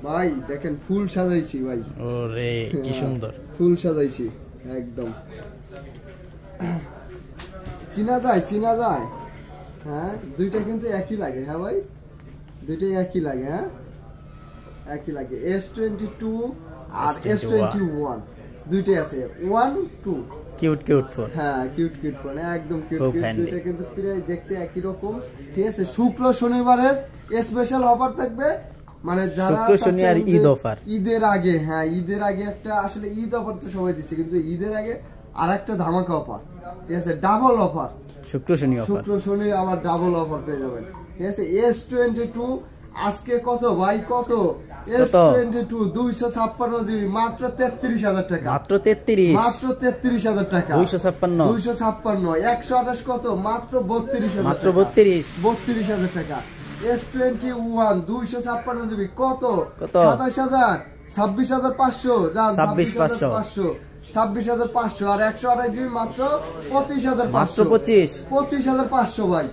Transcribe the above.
ভাই দেখেন ফুল সাজাইছি ভাই। ওরে কি সুন্দর ফুল সাজাইছি একদম। চিনা যায়। হ্যাঁ দুইটা কিন্তু একই লাগে। হ্যাঁ ভাই দুইটাই একই লাগে। হ্যাঁ একই লাগে। S22 আর S21 দুইটাই আছে 1 2 কিউট ফোন। হ্যাঁ কিউট ফোন একদম কিউট। দুইটা কিন্তু প্রায় দেখতে একই রকম। ঠিক আছে শুক্র শনিবারের স্পেশাল অফার থাকবে, মানে যারা শুক্র শনি আর ঈদ অফার। ঈদের আগে হ্যাঁ ঈদের আগে একটা আসলে ঈদ অফার তো সবাই দিচ্ছে, কিন্তু ঈদের আগে আরেকটা ধামাকা অফার। ঠিক আছে ডাবল অফার শুক্র শনি আবার ডাবল অফার পেয়ে যাবেন। ঠিক আছে S22 আজকে কত ভাই কত? S22 256 জিবি মাত্র 33,000 টাকা। মাত্র 33,000 টাকা। 256 128 কত? মাত্র 32,000 মাত্র 32,000 টাকা। S21 256 জিবি কত? 27,000 26,500 যান 26,500 আর 128 জিবি মাত্র 25,500 ভাই।